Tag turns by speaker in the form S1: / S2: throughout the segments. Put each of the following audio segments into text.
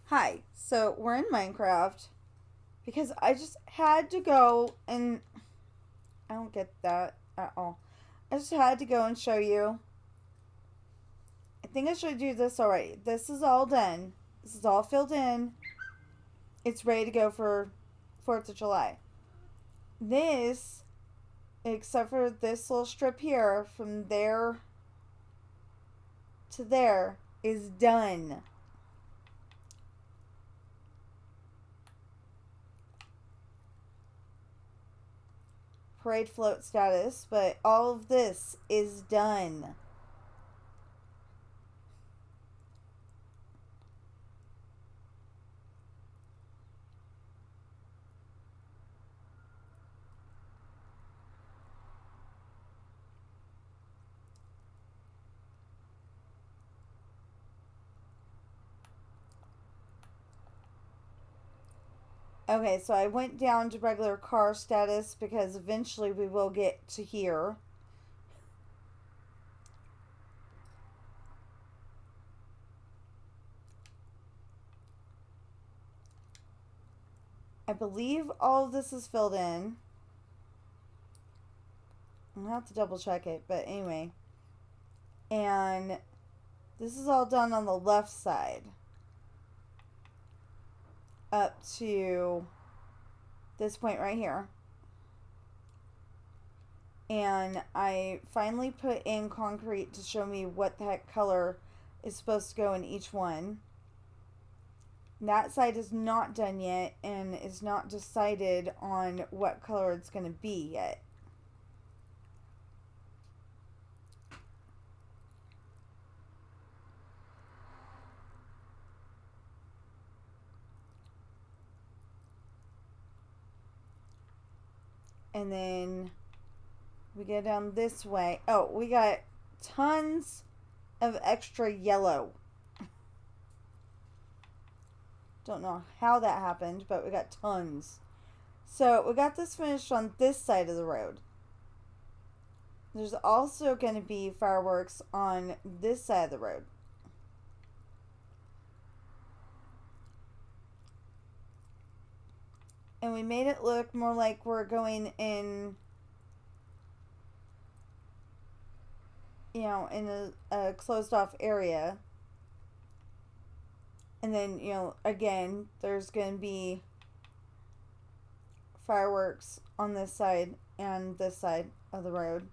S1: Hi, so we're in Minecraft because I just had to go and I don't get that at all. I just had to go and show you. I think I should do this already. This is all done. This is all filled in. It's ready to go for 4th of July. This, except for this little strip here, from there to there, is done. Parade float status, but all of this is done. Okay, so I went down to regular car status because eventually we will get to here. I believe all of this is filled in. I'm gonna have to double check it, but anyway. And this is all done on the left side. Up to this point right here. And I finally put in concrete to show me what the heck color is supposed to go in each one. That side is not done yet and is not decided on what color it's going to be yet. And then we go down this way. Oh, we got tons of extra yellow. Don't know how that happened, but we got tons. So we got this finished on this side of the road. There's also going to be fireworks on this side of the road. And we made it look more like we're going in, in a closed off area. And then, again, there's going to be fireworks on this side and this side of the road.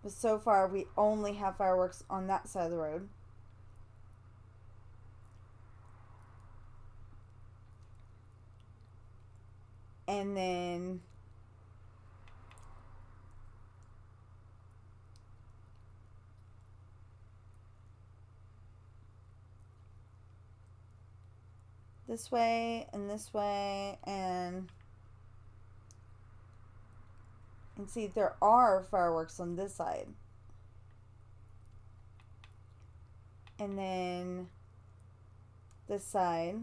S1: But so far, we only have fireworks on that side of the road. And then this way and this way, and see, there are fireworks on this side. And then this side,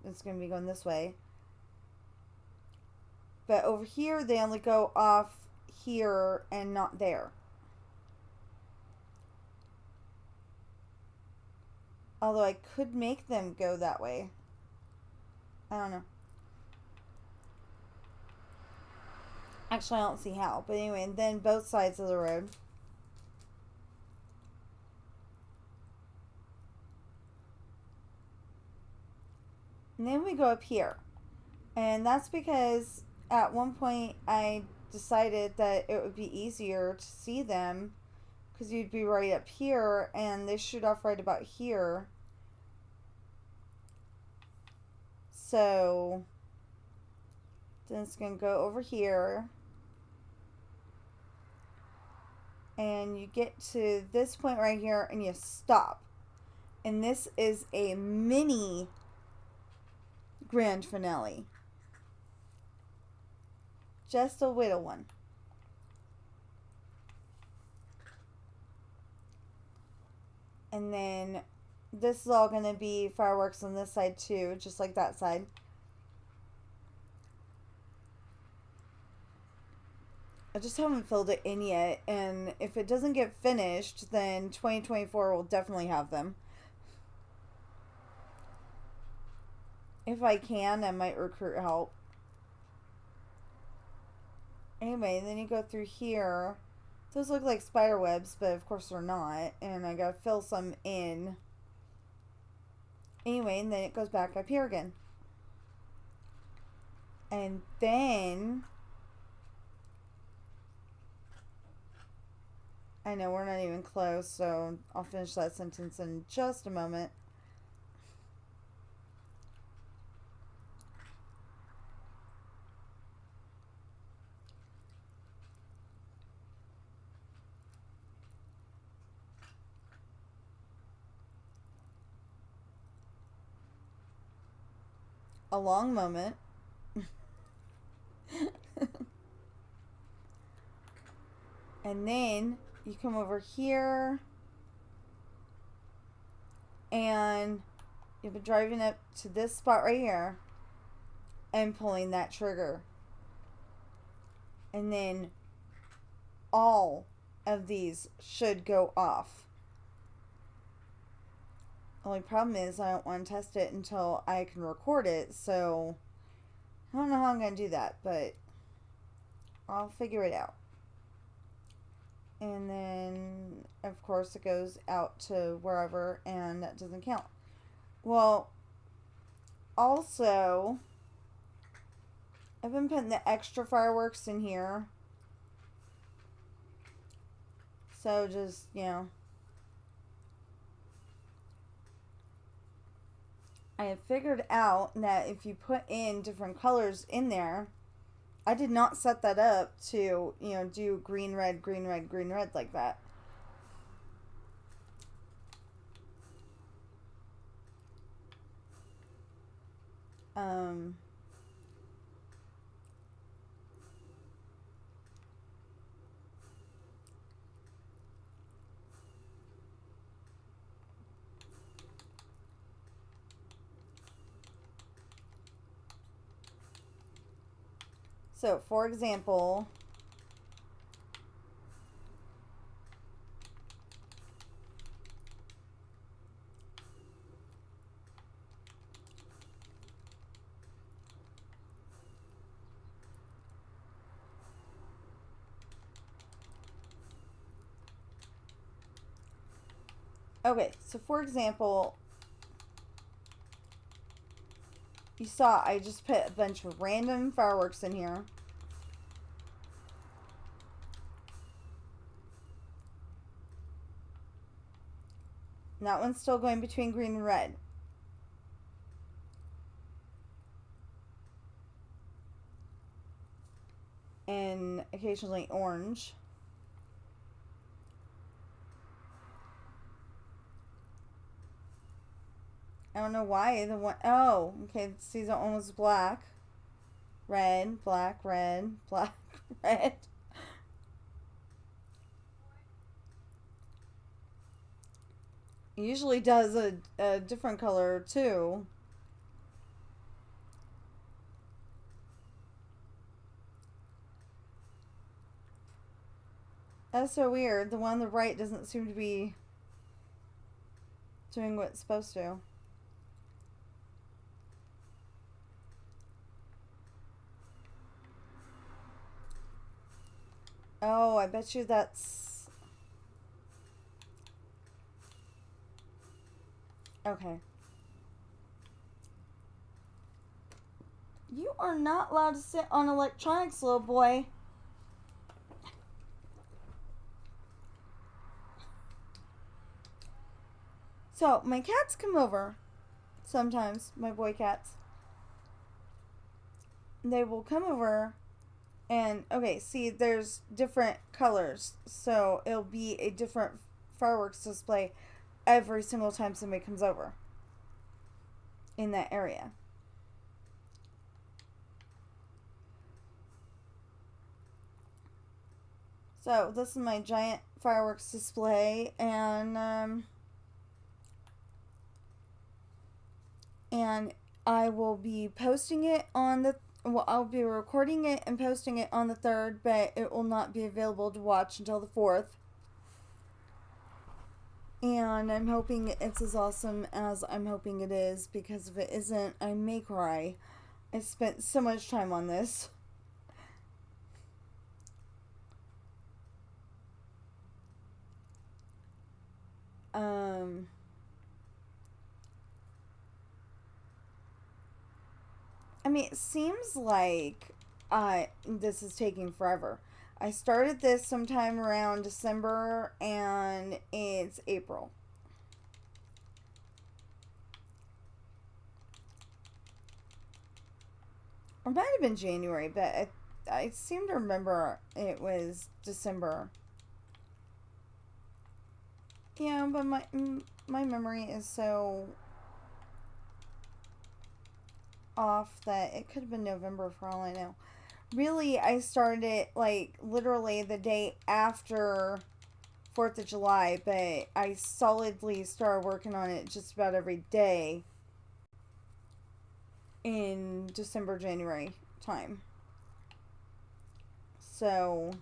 S1: it's going to be going this way. But over here, they only go off here and not there. Although I could make them go that way. I don't know. Actually, I don't see how. But anyway, and then both sides of the road. And then we go up here. And that's because at one point I decided that it would be easier to see them because you'd be right up here and they shoot off right about here. So then it's going to go over here. And you get to this point right here and you stop. And this is a mini grand finale. Just a little one. And then this is all going to be fireworks on this side too, just like that side. I just haven't filled it in yet, and if it doesn't get finished, then 2024 will definitely have them. If I can, I might recruit help. Anyway, then you go through here. Those look like spider webs, but of course they're not. And I gotta fill some in. Anyway, and then it goes back up here again. And then... I know we're not even close, so I'll finish that sentence in just a moment. A long moment. And then you come over here and you'll be driving up to this spot right here and pulling that trigger. And then all of these should go off. Only problem is I don't want to test it until I can record it, so I don't know how I'm going to do that, but I'll figure it out. And then, of course, it goes out to wherever, and that doesn't count. Well, also, I've been putting the extra fireworks in here. So just, you know, I have figured out that if you put in different colors in there, I did not set that up to, you know, do green, red, green, red, green, red like that. So, for example, you saw I just put a bunch of random fireworks in here. And that one's still going between green and red. And occasionally orange. I don't know why the one, oh, okay, see, that one was black, red, black, red, black, red. It usually does a different color too. That's so weird. The one on the right doesn't seem to be doing what it's supposed to. Oh, I bet you that's... Okay. You are not allowed to sit on electronics, little boy. So, my cats come over sometimes, my boy cats. They will come over and, okay, see, there's different colors. So, it'll be a different fireworks display every single time somebody comes over in that area. So, this is my giant fireworks display, and I will be posting it on the, well, I'll be recording it and posting it on the 3rd, but it will not be available to watch until the 4th. And I'm hoping it's as awesome as I'm hoping it is, because if it isn't, I may cry. I spent so much time on this. Um, I mean, it seems like this is taking forever. I started this sometime around December and it's April. Or it might have been January, but I seem to remember it was December. Yeah, but my memory is so off that it could have been November for all I know. Really, I started it like literally the day after 4th of July, but I solidly started working on it just about every day in December, January time. So,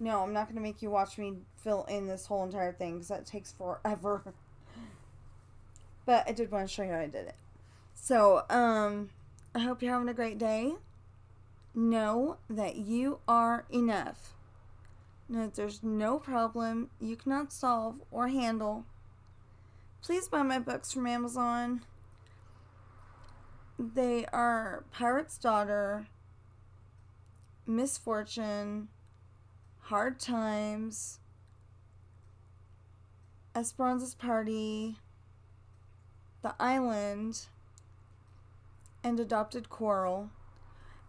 S1: no, I'm not going to make you watch me fill in this whole entire thing because that takes forever. But I did want to show you how I did it. So, I hope you're having a great day. Know that you are enough. Know that there's no problem you cannot solve or handle. Please buy my books from Amazon. They are Pirate's Daughter, Misfortune, Hard Times, Esperanza's Party, The Island, and Adopted Coral.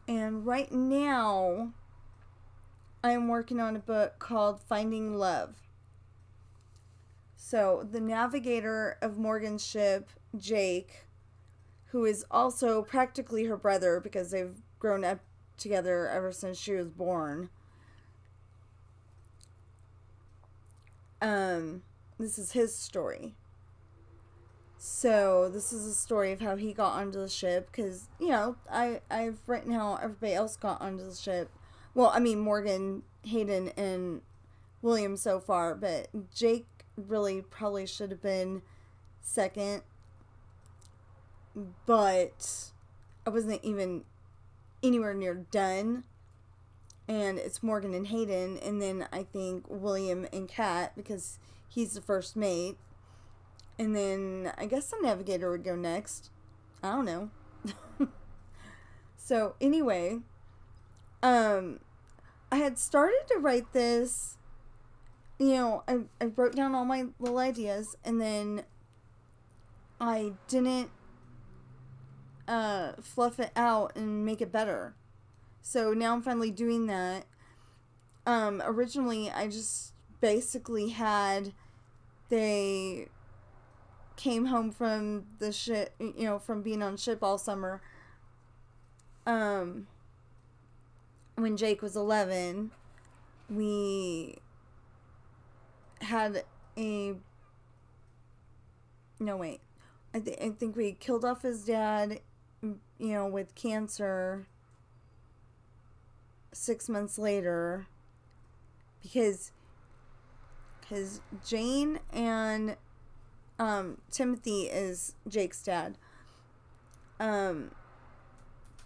S1: And right now, I am working on a book called Finding Love. So, the navigator of Morgan's ship, Jake, who is also practically her brother because they've grown up together ever since she was born. This is his story. So this is a story of how he got onto the ship, because I've written how everybody else got onto the ship. Well, I mean Morgan, Hayden, and William so far, but Jake really probably should have been second. But I wasn't even anywhere near done. And it's Morgan and Hayden, and then I think William and Kat, because he's the first mate. And then I guess the navigator would go next. I don't know. So anyway, I had started to write this. I wrote down all my little ideas, and then I didn't fluff it out and make it better. So now I'm finally doing that. Originally, I just basically had they came home from the ship, from being on ship all summer. When Jake was 11, we had a. No, wait. I think we killed off his dad, with cancer 6 months later, because Jane and Timothy is Jake's dad.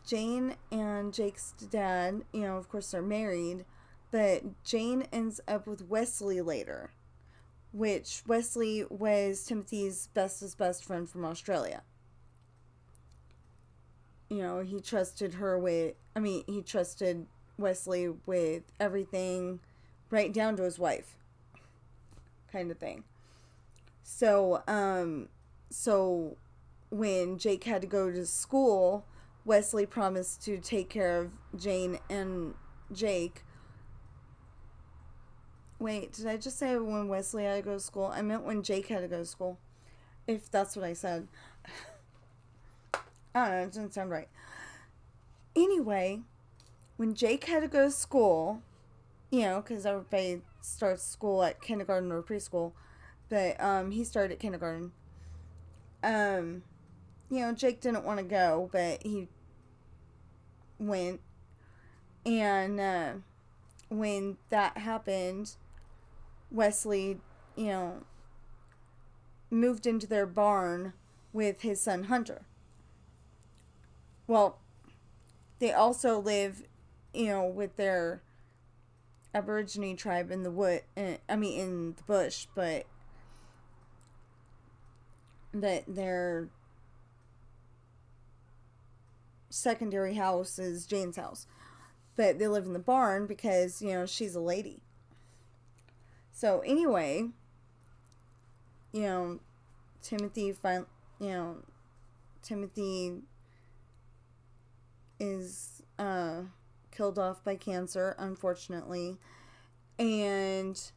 S1: Jane and Jake's dad, of course they're married, but Jane ends up with Wesley later, which Wesley was Timothy's best friend from Australia. He trusted he trusted Wesley with everything, right down to his wife, kind of thing. So when Jake had to go to school, Wesley promised to take care of Jane and Jake. Wait, did I just say when Wesley had to go to school? I meant when Jake had to go to school. If that's what I said. I don't know, it didn't sound right. Anyway, when Jake had to go to school, because everybody starts school at kindergarten or preschool, but he started at kindergarten. Jake didn't want to go, but he went. And when that happened, Wesley, you know, moved into their barn with his son Hunter. Well, they also live, with their Aborigine tribe in the in the bush, but that their secondary house is Jane's house. But they live in the barn because, she's a lady. So anyway, Timothy Timothy is killed off by cancer, unfortunately. And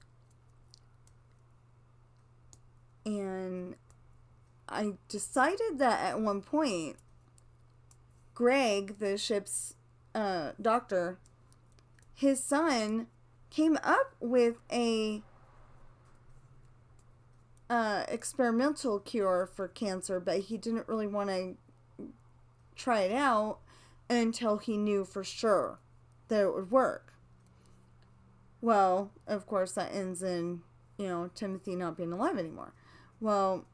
S1: I decided that at one point, Greg, the ship's doctor, his son came up with a experimental cure for cancer, but he didn't really want to try it out until he knew for sure that it would work. Well, of course, that ends in, Timothy not being alive anymore. Well,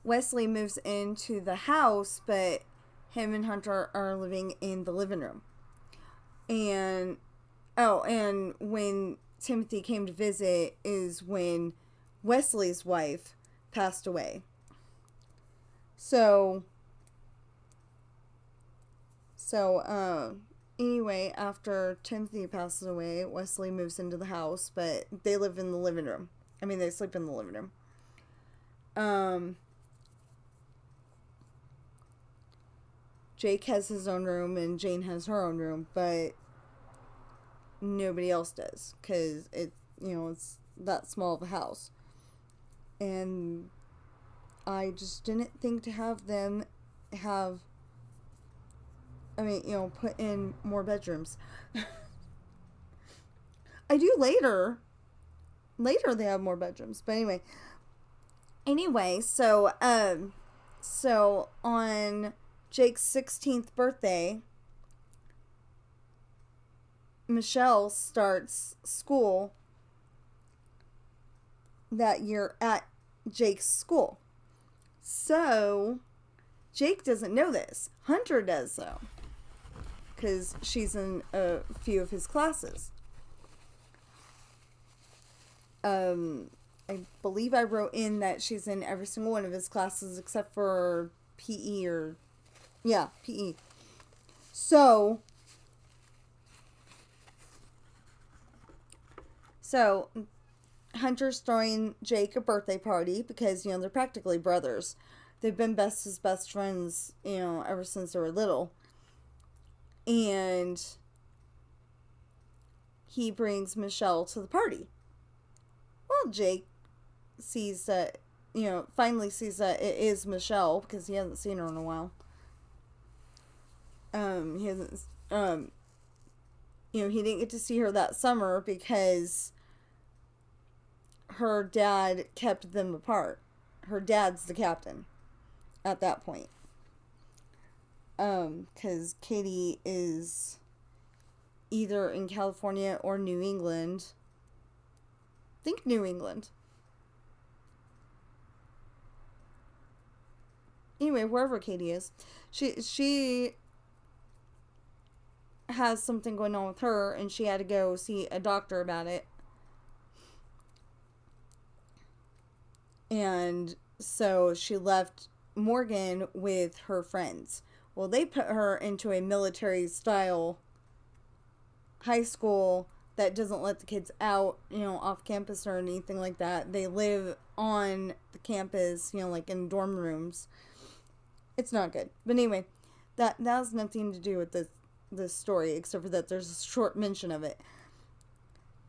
S1: Wesley moves into the house, but him and Hunter are living in the living room. And when Timothy came to visit is when Wesley's wife passed away. So anyway, after Timothy passes away, Wesley moves into the house, but they live in the living room. They sleep in the living room. Jake has his own room and Jane has her own room, but nobody else does because it's that small of a house. And I just didn't think to have them put in more bedrooms. I do later. Later they have more bedrooms, but anyway, so on Jake's 16th birthday, Michelle starts school that year at Jake's school. So Jake doesn't know this. Hunter does, though, because she's in a few of his classes. I believe I wrote in that she's in every single one of his classes except for PE PE. So Hunter's throwing Jake a birthday party because, they're practically brothers. They've been best friends, ever since they were little. And he brings Michelle to the party. Well, Jake sees that, finally sees that it is Michelle because he hasn't seen her in a while. He hasn't, he didn't get to see her that summer because her dad kept them apart. Her dad's the captain at that point. Because Katie is either in California or New England. I think New England. Anyway, wherever Katie is, she has something going on with her, and she had to go see a doctor about it. And so she left Morgan with her friends. Well, they put her into a military-style high school that doesn't let the kids out, off campus or anything like that. They live on the campus, like in dorm rooms. It's not good. But anyway, that has nothing to do with this story, except for that there's a short mention of it.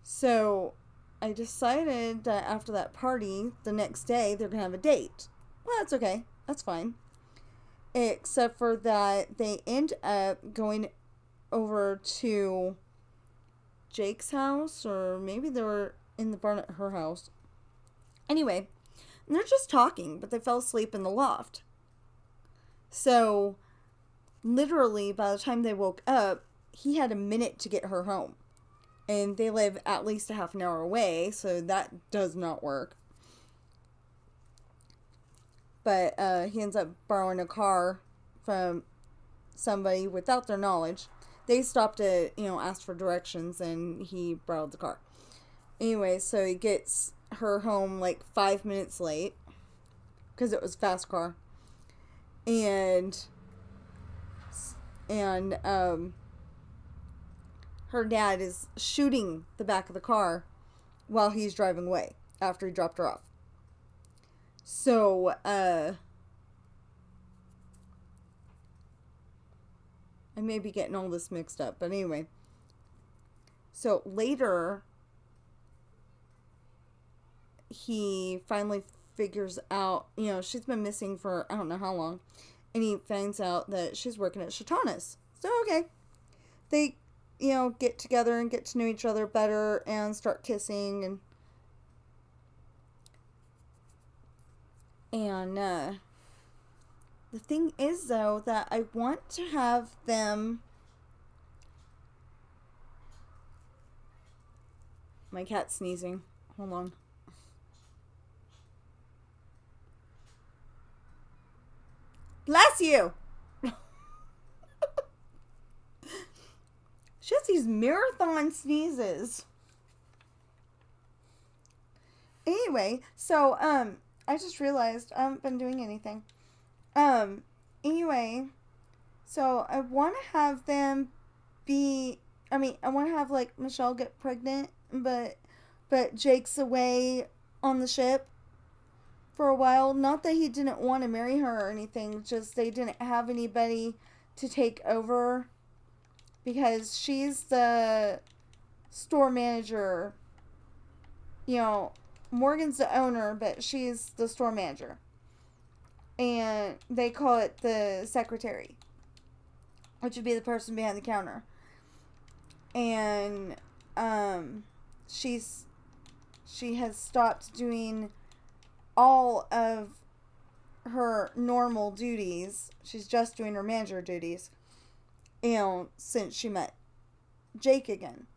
S1: So I decided that after that party, the next day, they're going to have a date. Well, that's okay. That's fine. Except for that they end up going over to Jake's house, or maybe they were in the barn at her house. Anyway, and they're just talking, but they fell asleep in the loft. So, literally, by the time they woke up, he had a minute to get her home. And they live at least a half an hour away, so that does not work. But he ends up borrowing a car from somebody without their knowledge. They stopped to, ask for directions, and he borrowed the car. Anyway, so he gets her home like 5 minutes late because it was a fast car. And her dad is shooting the back of the car while he's driving away after he dropped her off. So, I may be getting all this mixed up, but anyway. So later, he finally figures out, she's been missing for I don't know how long, and he finds out that she's working at Shatana's. So, okay. They, get together and get to know each other better and start kissing and the thing is, though, that I want to have them... My cat's sneezing. Hold on. Bless you! She has these marathon sneezes. Anyway, so, I just realized I haven't been doing anything. Anyway, so I want to have them I want to have, like, Michelle get pregnant, but Jake's away on the ship for a while. Not that he didn't want to marry her or anything, just they didn't have anybody to take over because she's the store manager. Morgan's the owner, but she's the store manager. And they call it the secretary, which would be the person behind the counter. And she has stopped doing all of her normal duties. She's just doing her manager duties, since she met Jake again.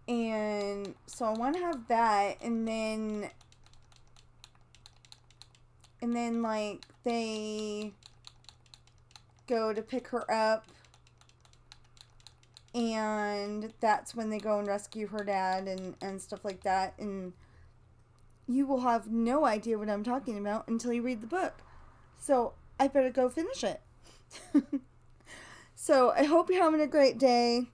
S1: And so I want to have that, and then like they go to pick her up, and that's when they go and rescue her dad and stuff like that. And you will have no idea what I'm talking about until you read the book. So I better go finish it. So I hope you're having a great day.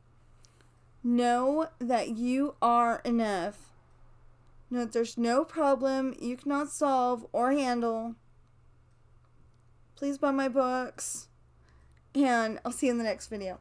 S1: Know that you are enough. Know that there's no problem you cannot solve or handle. Please buy my books. And I'll see you in the next video.